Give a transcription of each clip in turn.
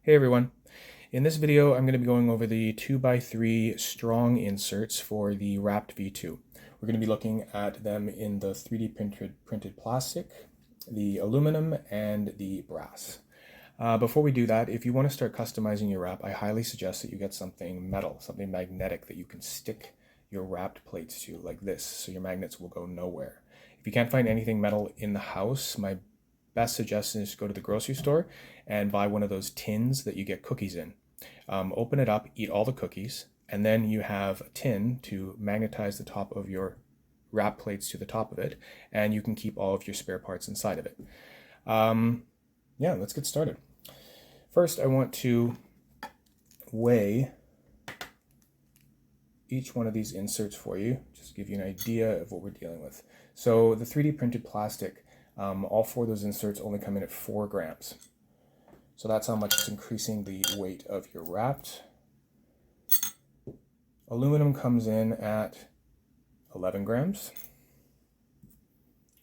Hey everyone. In this video, I'm going to be going over the 2x3 strong inserts for the Rapt V2. We're going to be looking at them in the 3D printed plastic, the aluminum, and the brass. Before we do that, if you want to start customizing your wrap, I highly suggest that you get something metal, something magnetic that you can stick your wrapped plates to like this, so your magnets will go nowhere. If you can't find anything metal in the house, my best suggestion is to go to the grocery store and buy one of those tins that you get cookies in. Open it up, eat all the cookies, and then you have a tin to magnetize the top of your wrap plates to the top of it, and you can keep all of your spare parts inside of it. Yeah, let's get started. First, I want to weigh each one of these inserts for you, just to give you an idea of what we're dealing with. So the 3D printed plastic, all four of those inserts only come in at 4 grams. So that's how much it's increasing the weight of your Rapt. Aluminum comes in at 11 grams.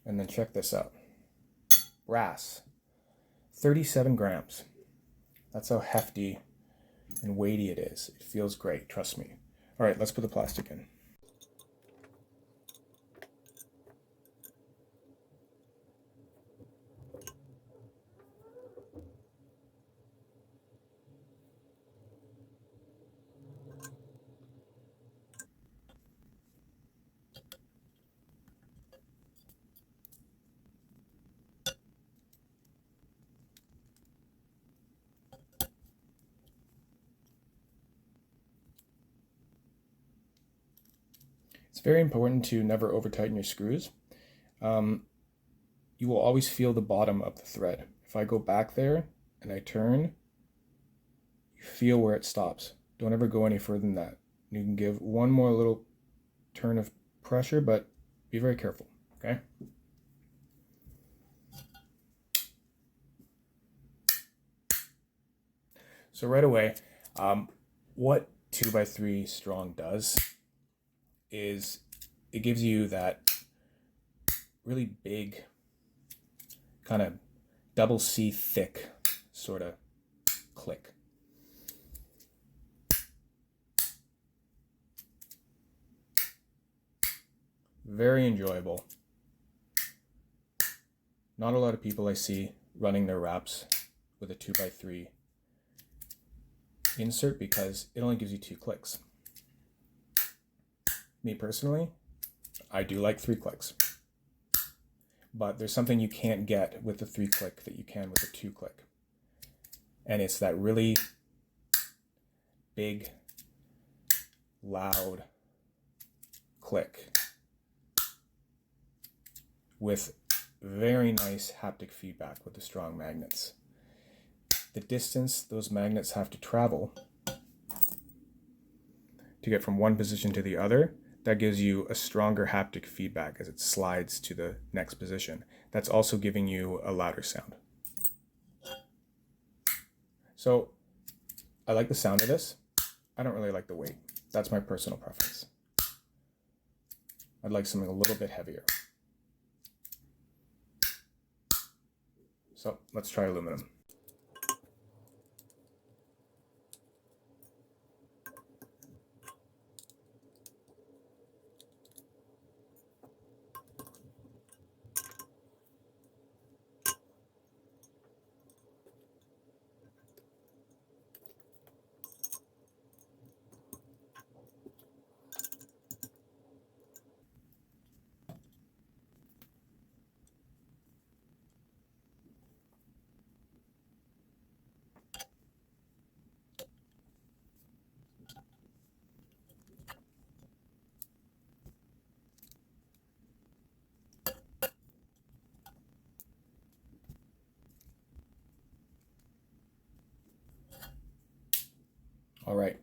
And then check this out. Brass, 37 grams. That's how hefty and weighty it is. It feels great, trust me. All right, let's put the plastic in. It's very important to never over tighten your screws. You will always feel the bottom of the thread. If I go back there and I turn, you feel where it stops. Don't ever go any further than that. You can give one more little turn of pressure, but be very careful, okay? So right away, what 2x3 strong does is it gives you that really big kind of double C thick sort of click. Very enjoyable. Not a lot of people I see running their wraps with a 2x3 insert because it only gives you 2 clicks. Me personally, I do like 3 clicks. But there's something you can't get with the 3 click that you can with the 2 click. And it's that really big, loud click with very nice haptic feedback with the strong magnets. The distance those magnets have to travel to get from one position to the other, that gives you a stronger haptic feedback as it slides to the next position. That's also giving you a louder sound. So I like the sound of this. I don't really like the weight. That's my personal preference. I'd like something a little bit heavier. So let's try aluminum. All right,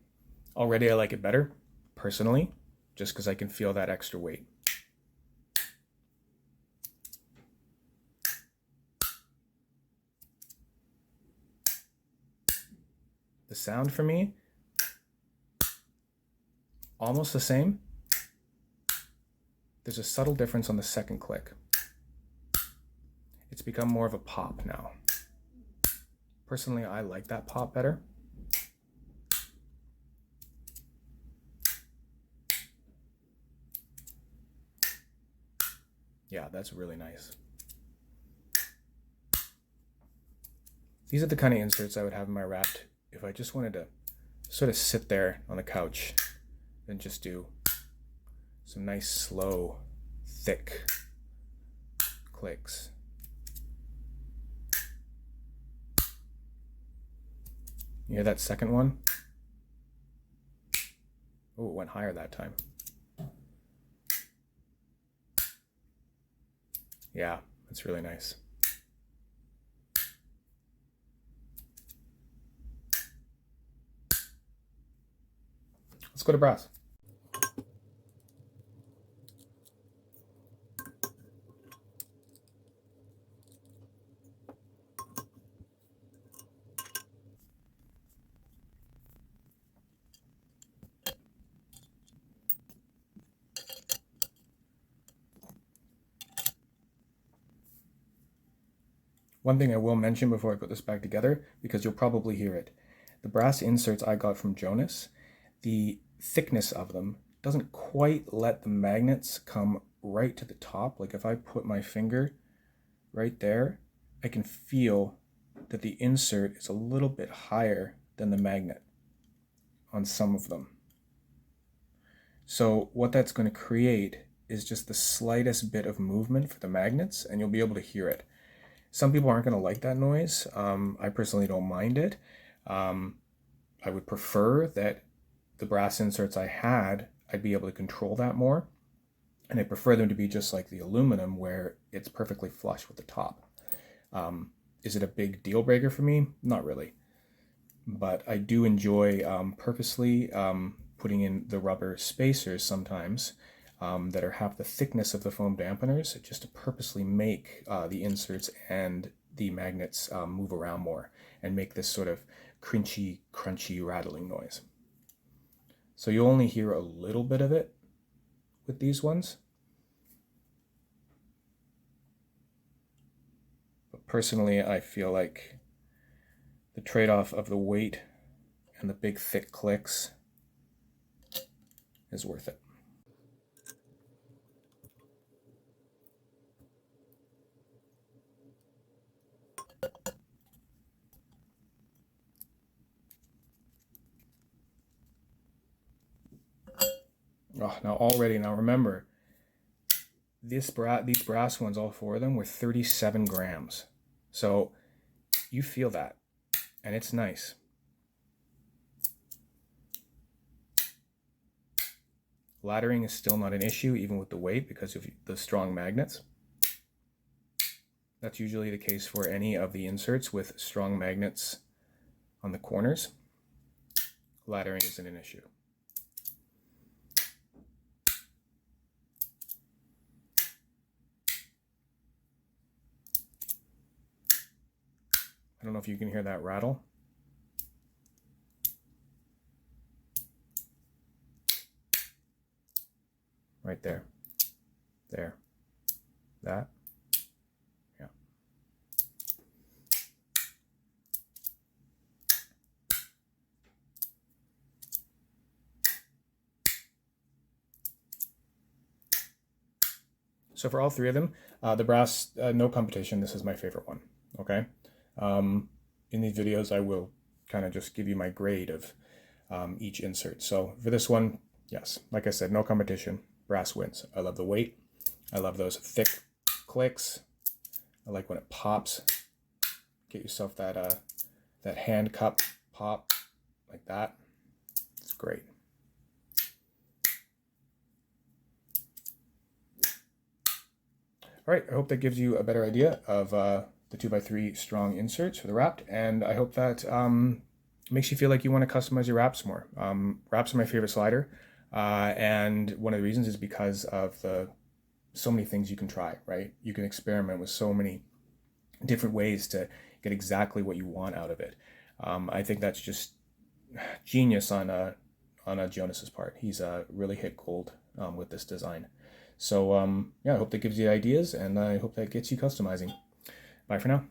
already I like it better, personally, just because I can feel that extra weight. The sound for me, almost the same. There's a subtle difference on the second click. It's become more of a pop now. Personally, I like that pop better. Yeah, that's really nice. These are the kind of inserts I would have in my Rapt if I just wanted to sort of sit there on the couch and just do some nice, slow, thick clicks. You hear that second one? Oh, it went higher that time. Yeah, that's really nice. Let's go to brass. One thing I will mention before I put this back together, because you'll probably hear it. The brass inserts I got from Jonas, the thickness of them doesn't quite let the magnets come right to the top. Like if I put my finger right there, I can feel that the insert is a little bit higher than the magnet on some of them. So what that's going to create is just the slightest bit of movement for the magnets, and you'll be able to hear it. Some people aren't going to like that noise. I personally don't mind it. I would prefer that the brass inserts I had, I'd be able to control that more. And I prefer them to be just like the aluminum where it's perfectly flush with the top. Is it a big deal breaker for me? Not really. But I do enjoy purposely putting in the rubber spacers sometimes that are half the thickness of the foam dampeners, just to purposely make the inserts and the magnets move around more and make this sort of crunchy, rattling noise. So you'll only hear a little bit of it with these ones. But personally, I feel like the trade-off of the weight and the big thick clicks is worth it. Oh, now remember, these brass ones, all four of them, were 37 grams. So you feel that, and it's nice. Laddering is still not an issue, even with the weight, because of the strong magnets. That's usually the case for any of the inserts with strong magnets on the corners. Laddering isn't an issue. I don't know if you can hear that rattle. Right there. There. That. Yeah. So for all three of them, the brass, no competition. This is my favorite one. Okay. In these videos, I will kind of just give you my grade of each insert. So for this one, yes, like I said, no competition. Brass wins. I love the weight. I love those thick clicks. I like when it pops. Get yourself that that hand cup pop like that. It's great. All right, I hope that gives you a better idea of the 2x3 strong inserts for the Rapt, and I hope that makes you feel like you want to customize your Rapts more. Rapts are my favorite slider, and one of the reasons is because of so many things you can try, right? You can experiment with so many different ways to get exactly what you want out of it. I think that's just genius on Jonas's part. He's really hit gold with this design. So yeah, I hope that gives you ideas, and I hope that gets you customizing. Bye for now.